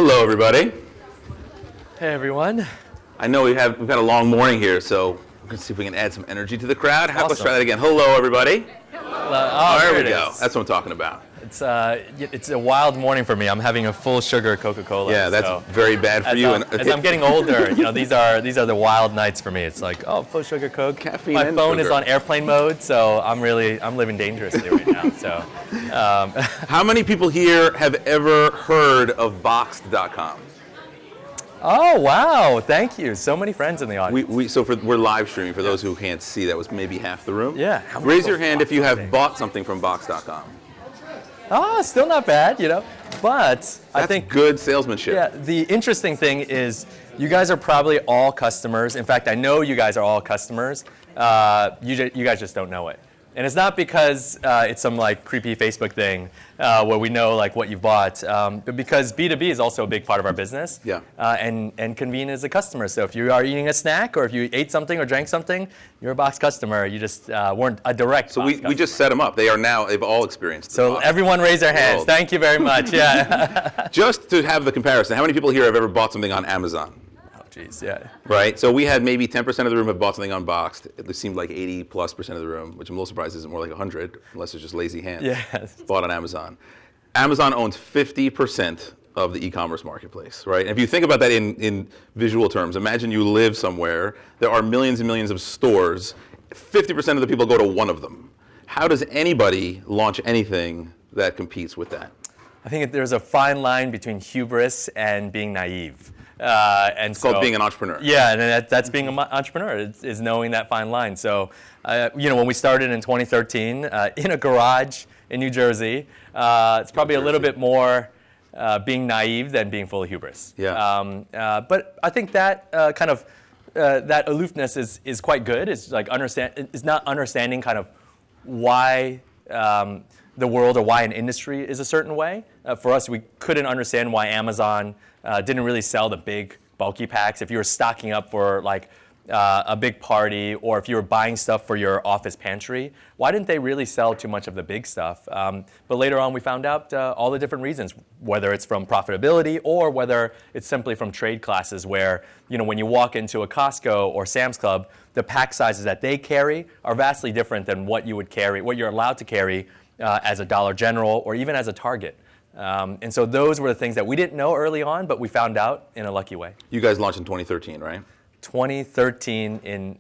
Hello, everybody. Hey, everyone. I know we've had a long morning here, so we're gonna see if we can add some energy to the crowd. Let's Awesome. try that again. Hello, everybody. Oh, There we go. is. That's what I'm talking about. It's a wild morning for me. I'm having a full sugar Coca-Cola. Yeah, that's so very bad for as, you. as I'm getting older, these are the wild nights for me. It's like, oh, full sugar Coke. Caffeine My and phone is sugar. on airplane mode, so I'm living dangerously right now. So, How many people here have ever heard of Boxed.com? oh wow, thank you. So many friends in the audience. We're live streaming for those who can't see. That was maybe half the room. Yeah. Raise your hand if you have bought something from Box.com. Still not bad, But I That's think good salesmanship. Yeah, the interesting thing is you guys are probably all customers. In fact, I know you guys are all customers. You guys just don't know it. And it's not because it's some like creepy Facebook thing where we know like what you've bought, but because B2B is also a big part of our business. Yeah. And Convene is a customer. So if you are eating a snack or if you ate something or drank something, you're a Box customer. You just weren't a direct So Box we customer. just set them up. They've all experienced So Box. everyone raise their hands. World. Thank you very much. Yeah. Just to have the comparison, how many people here have ever bought something on Amazon? Oh, geez, yeah. Right, so we had maybe 10% of the room have bought something unboxed. It seemed like 80+% of the room, which I'm a little surprised isn't more like 100, unless it's just lazy hands. Yes. Bought on Amazon. Amazon owns 50% of the e-commerce marketplace, right? And if you think about that in visual terms, imagine you live somewhere, there are millions and millions of stores, 50% of the people go to one of them. How does anybody launch anything that competes with that? I think there's a fine line between hubris and being naive. It's called being an entrepreneur. Yeah, and that's being an entrepreneur, is knowing that fine line. So, when we started in 2013 in a garage in New Jersey, it's probably a little bit more being naive than being full of hubris. Yeah. But I think that that aloofness is quite good. It's like not understanding kind of why the world or why an industry is a certain way. For us, we couldn't understand why Amazon didn't really sell the big bulky packs. If you were stocking up for like a big party or if you were buying stuff for your office pantry, why didn't they really sell too much of the big stuff? But later on, we found out all the different reasons, whether it's from profitability or whether it's simply from trade classes where, when you walk into a Costco or Sam's Club, the pack sizes that they carry are vastly different than what you would carry, what you're allowed to carry as a Dollar General or even as a Target. And so those were the things that we didn't know early on, but we found out in a lucky way. You guys launched in 2013, right? 2013 in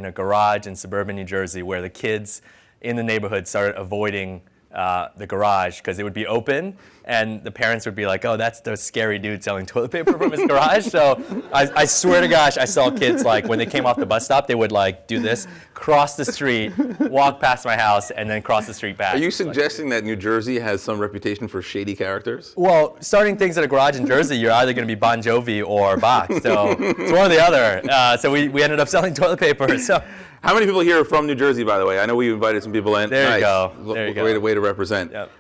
a garage in suburban New Jersey where the kids in the neighborhood started avoiding the garage because it would be open and the parents would be like, oh, that's the scary dude selling toilet paper from his garage. So I swear to gosh, I saw kids like when they came off the bus stop, they would like do this, cross the street, walk past my house, and then cross the street back. Are you suggesting that New Jersey has some reputation for shady characters? Well, starting things at a garage in Jersey, you're either going to be Bon Jovi or Box. So it's one or the other. So we ended up selling toilet paper. So. How many people here are from New Jersey, by the way? I know we invited some people in. There you Nice. go. There you go. Way to represent. Yep.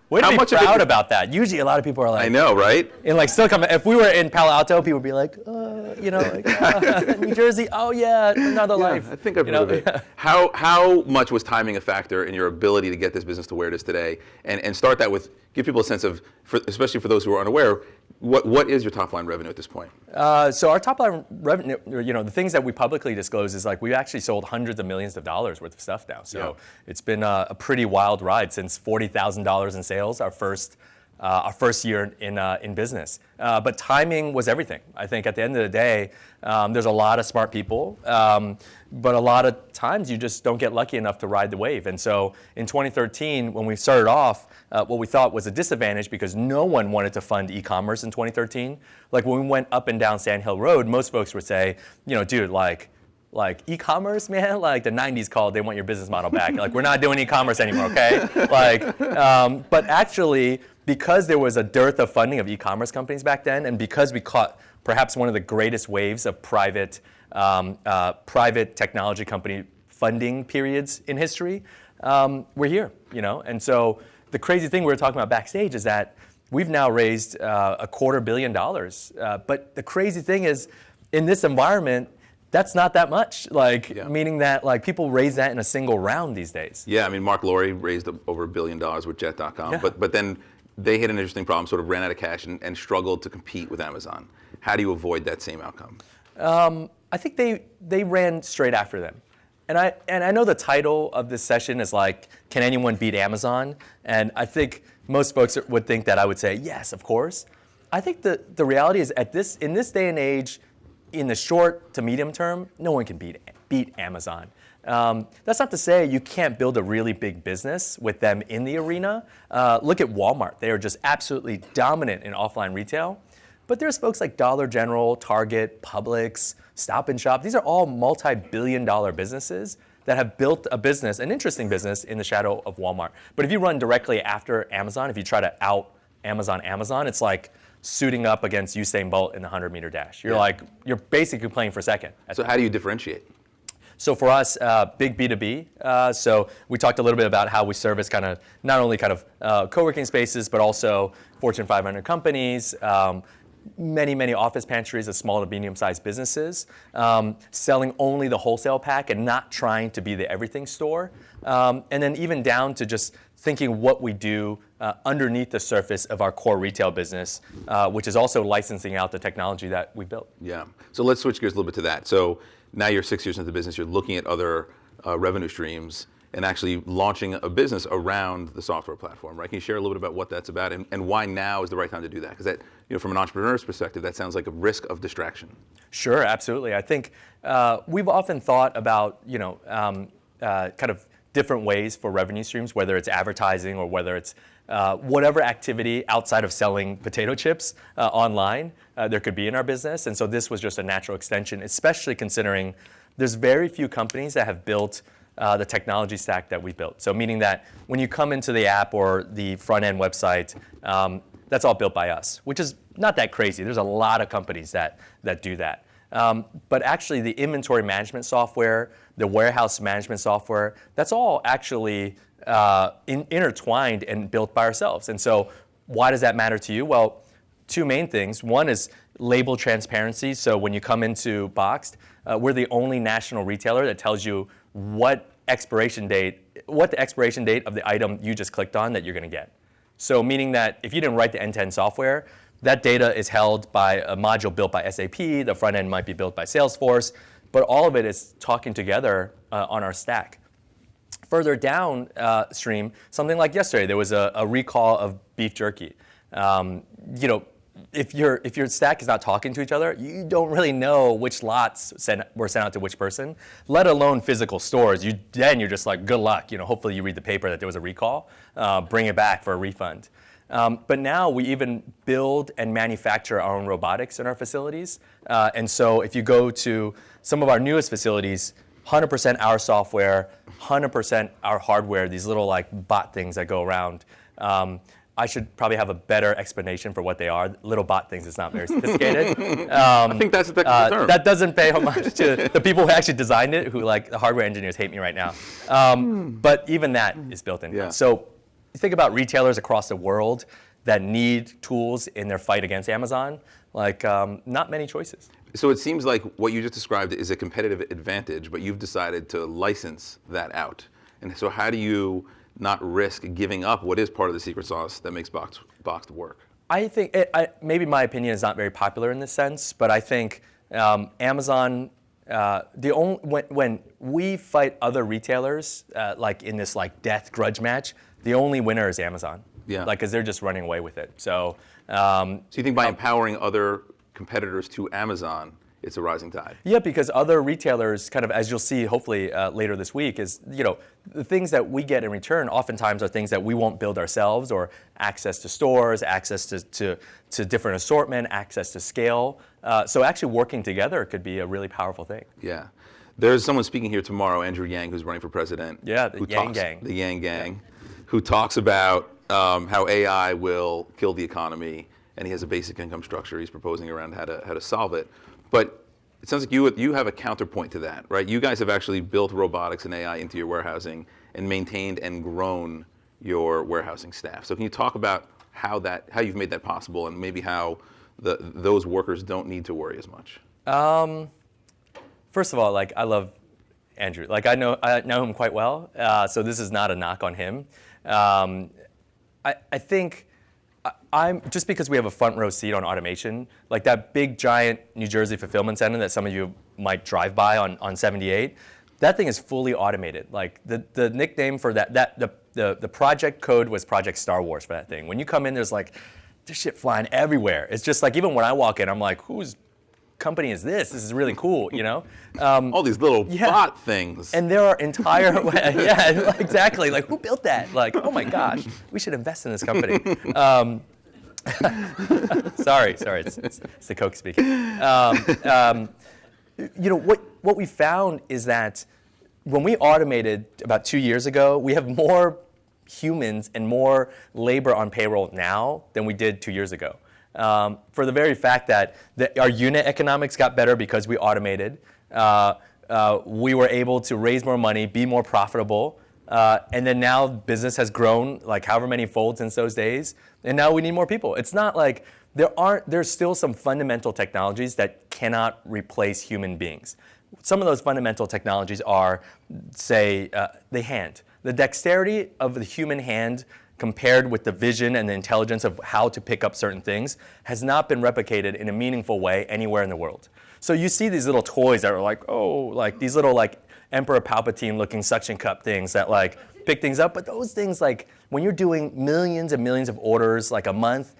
Way to be proud about that. Usually a lot of people are like, I know, right? in like Silicon Valley, if we were in Palo Alto, people would be like, New Jersey, oh yeah, another life. I think I've heard of it. How much was timing a factor in your ability to get this business to where it is today? And start that with, give people a sense of, especially for those who are unaware, what is your top line revenue at this point? So our top line revenue, the things that we publicly disclose is like we actually sold hundreds of millions of dollars worth of stuff now. So It's been a pretty wild ride since $40,000 in sales, our first year in business. But timing was everything. I think at the end of the day, there's a lot of smart people, but a lot of times you just don't get lucky enough to ride the wave. And so in 2013, when we started off, what we thought was a disadvantage because no one wanted to fund e-commerce in 2013. Like when we went up and down Sand Hill Road, most folks would say, dude, like e-commerce, man, like the 90s called, they want your business model back. Like we're not doing e-commerce anymore, okay? But actually, because there was a dearth of funding of e-commerce companies back then, and because we caught perhaps one of the greatest waves of private technology company funding periods in history, we're here, And so the crazy thing we were talking about backstage is that we've now raised $250 million. But the crazy thing is, in this environment, that's not that much, meaning that people raise that in a single round these days. Yeah, I mean, Mark Lowry raised over $1 billion with Jet.com, but then they hit an interesting problem, sort of ran out of cash and struggled to compete with Amazon. How do you avoid that same outcome? I think they ran straight after them. And I know the title of this session is like, can anyone beat Amazon? And I think most folks would think that I would say, yes, of course. I think the reality is in this day and age, in the short to medium term, no one can beat Amazon. That's not to say you can't build a really big business with them in the arena. Look at Walmart. They are just absolutely dominant in offline retail. But there's folks like Dollar General, Target, Publix, Stop and Shop. These are all multi-billion-dollar businesses that have built a business, an interesting business, in the shadow of Walmart. But if you run directly after Amazon, if you try to out Amazon, it's like suiting up against Usain Bolt in the 100-meter dash. You're basically playing for second. So how do you differentiate? So for us, big B2B. So we talked a little bit about how we service kind of not only kind of co-working spaces, but also Fortune 500 companies, many office pantries of small to medium-sized businesses, selling only the wholesale pack and not trying to be the everything store. And then even down to just thinking what we do underneath the surface of our core retail business, which is also licensing out the technology that we built. Yeah. So let's switch gears a little bit to that. So now you're 6 years into the business, you're looking at other revenue streams and actually launching a business around the software platform, right? Can you share a little bit about what that's about and why now is the right time to do that? Because that, from an entrepreneur's perspective, that sounds like a risk of distraction. Sure, absolutely. I think we've often thought about, kind of different ways for revenue streams, whether it's advertising or whether it's whatever activity outside of selling potato chips online there could be in our business. And so this was just a natural extension, especially considering there's very few companies that have built the technology stack that we built. So meaning that when you come into the app or the front-end website, that's all built by us, which is not that crazy. There's a lot of companies that do that. But actually the inventory management software, the warehouse management software, that's all actually intertwined and built by ourselves. And so why does that matter to you? Well, two main things. One is label transparency. So when you come into Boxed, we're the only national retailer that tells you what the expiration date of the item you just clicked on that you're going to get. So meaning that if you didn't write the end-to-end software, that data is held by a module built by SAP. The front end might be built by Salesforce, but all of it is talking together on our stack. Further downstream, something like yesterday, there was a recall of beef jerky. If your stack is not talking to each other, you don't really know which lots were sent out to which person, let alone physical stores. You're just like, good luck. Hopefully you read the paper that there was a recall, bring it back for a refund. But now we even build and manufacture our own robotics in our facilities. And so if you go to some of our newest facilities, 100% our software, 100% our hardware, these little like bot things that go around. I should probably have a better explanation for what they are. Little bot things is not very sophisticated. I think that's the technical term. That doesn't pay homage to the people who actually designed it, who like the hardware engineers hate me right now. But even that is built in. Yeah. So you think about retailers across the world that need tools in their fight against Amazon, like not many choices. So it seems like what you just described is a competitive advantage, but you've decided to license that out. And so how do you not risk giving up what is part of the secret sauce that makes Boxed work? I think maybe my opinion is not very popular in this sense, but I think Amazon, when we fight other retailers, like in this like death grudge match, the only winner is Amazon. Yeah. Because they're just running away with it. So you think by empowering other competitors to Amazon, it's a rising tide? Yeah, because other retailers, kind of as you'll see hopefully later this week, is the things that we get in return oftentimes are things that we won't build ourselves, or access to stores, access to different assortment, access to scale. So actually working together could be a really powerful thing. Yeah. There's someone speaking here tomorrow, Andrew Yang, who's running for president. Yeah, the Yang Gang. The Yang Gang, who talks about how AI will kill the economy, and he has a basic income structure he's proposing around how to solve it. But it sounds like you have a counterpoint to that, right? You guys have actually built robotics and AI into your warehousing and maintained and grown your warehousing staff. So can you talk about how you've made that possible, and maybe how those workers don't need to worry as much? First of all, I love Andrew. I know him quite well, so this is not a knock on him. I think I'm just because we have a front row seat on automation, like that big giant New Jersey fulfillment center that some of you might drive by on 78. That thing is fully automated. Like the nickname for the project code was Project Star Wars for that thing. When you come in, there's shit flying everywhere. It's just like even when I walk in, I'm like, whose company is this? This is really cool, you know? All these little bot things. And there are entire, yeah, exactly. Like, who built that? Like, oh my gosh, we should invest in this company. Sorry, it's the Coke speaking. You know, what we found is that when we automated about 2 years ago, we have more humans and more labor on payroll now than we did 2 years ago. For the very fact that our unit economics got better because we automated. We were able to raise more money, be more profitable, and then now business has grown like however many folds since those days, and now we need more people. It's not like there's still some fundamental technologies that cannot replace human beings. Some of those fundamental technologies are, say, the hand. The dexterity of the human hand compared with the vision and the intelligence of how to pick up certain things has not been replicated in a meaningful way anywhere in the world. So you see these little toys that are like, oh, like these little like Emperor Palpatine looking suction cup things that like pick things up, but those things like when you're doing millions and millions of orders like a month,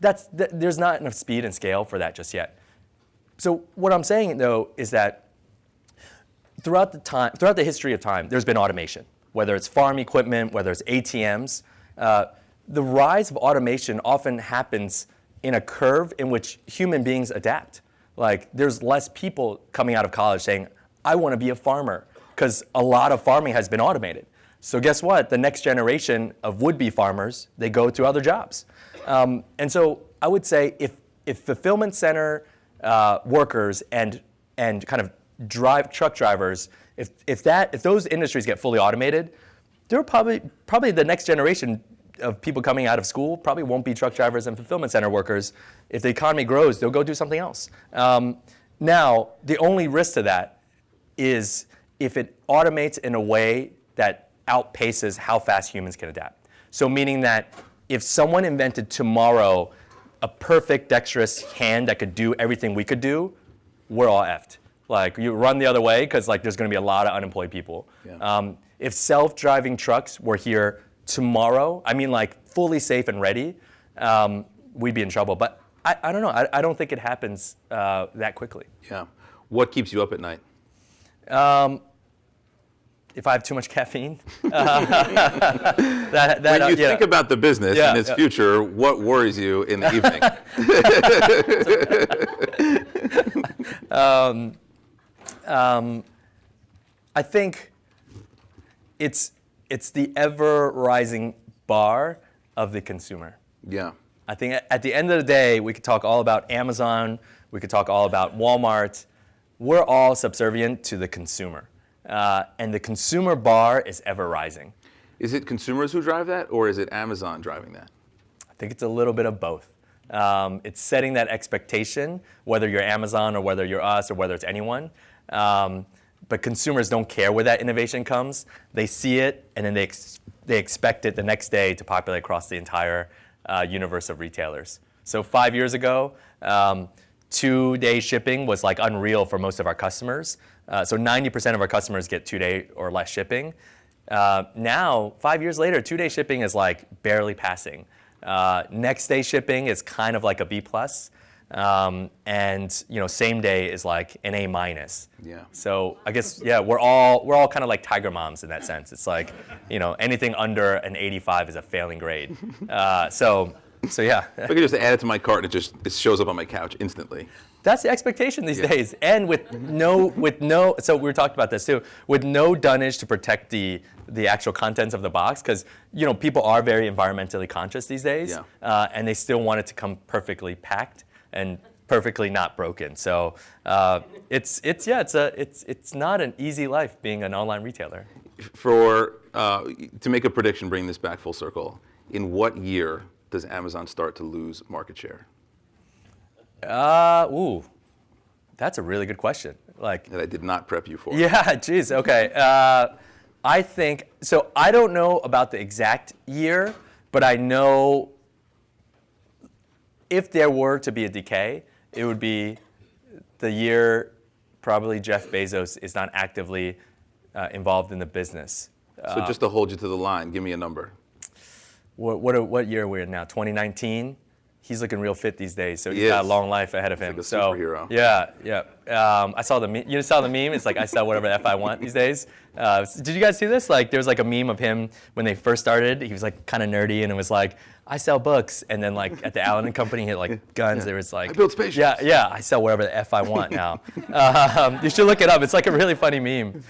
there's not enough speed and scale for that just yet. So what I'm saying though is that throughout the history of time, there's been automation. Whether it's farm equipment, whether it's ATMs, the rise of automation often happens in a curve in which human beings adapt. Like there's less people coming out of college saying, I want to be a farmer, because a lot of farming has been automated. So guess what? The next generation of would-be farmers, they go to other jobs. And so I would say if fulfillment center workers and kind of truck drivers, if those industries get fully automated, they're probably the next generation of people coming out of school probably won't be truck drivers and fulfillment center workers. If the economy grows, they'll go do something else. Now, the only risk to that is if it automates in a way that outpaces how fast humans can adapt. So meaning that if someone invented tomorrow a perfect dexterous hand that could do everything we could do, we're all effed. Like you run the other way because like there's going to be a lot of unemployed people. Yeah. If self-driving trucks were here tomorrow, I mean like fully safe and ready, we'd be in trouble. But I don't know. I don't think it happens that quickly. Yeah. What keeps you up at night? If I have too much caffeine. When you think about the business and its future, what worries you in the evening? I think it's the ever-rising bar of the consumer. Yeah. I think at the end of the day, we could talk all about Amazon, we could talk all about Walmart. We're all subservient to the consumer. And the consumer bar is ever rising. Is it consumers who drive that, or is it Amazon driving that? I think it's a little bit of both. It's setting that expectation, whether you're Amazon or whether you're us or whether it's anyone. But consumers don't care where that innovation comes. They see it, and then they expect it the next day to populate across the entire universe of retailers. So 5 years ago, 2-day shipping was like unreal for most of our customers. So 90% of our customers get 2-day or less shipping. Now, 5 years later, 2-day shipping is like barely passing. Next day shipping is kind of like a B+. And same day is like an A-. Yeah. So I guess we're all kind of like tiger moms in that sense. It's like anything under an 85 is a failing grade. So yeah. If I could just add it to my cart, it shows up on my couch instantly. That's the expectation these days, and with no. So we were talking about this too, with no dunnage to protect the actual contents of the box, because people are very environmentally conscious these days, and they still want it to come perfectly packed and perfectly not broken. So it's not an easy life being an online retailer. To make a prediction, bring this back full circle. In what year does Amazon start to lose market share? That's a really good question. That I did not prep you for. Yeah, geez, okay. I think, so I don't know about the exact year, but I know if there were to be a decay, it would be the year probably Jeff Bezos is not actively involved in the business. So just to hold you to the line, give me a number. What year are we in now? 2019. He's looking real fit these days, so He he's got a is. long life ahead of him. He's like a superhero. Yeah. I saw the meme. You saw the meme? It's like I sell whatever the F I want these days. Did you guys see this? Like there was like a meme of him when they first started. He was like kind of nerdy, and it was like I sell books, and then like at the Allen and Company, he had like guns. There was like I build spaceships. Yeah. I sell whatever the F I want now. You should look it up. It's like a really funny meme.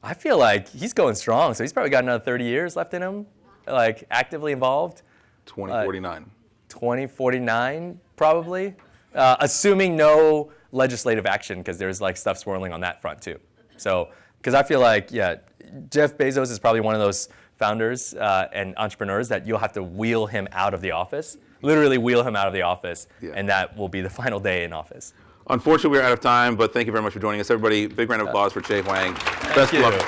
I feel like he's going strong, so he's probably got another 30 years left in him, like actively involved. 2049. 2049, probably, assuming no legislative action, because there's like stuff swirling on that front too. So, because I feel like, Jeff Bezos is probably one of those founders and entrepreneurs that you'll have to wheel him out of the office, literally wheel him out of the office, and that will be the final day in office. Unfortunately, we're out of time, but thank you very much for joining us. Everybody, big round of applause for Che Huang. Best of luck.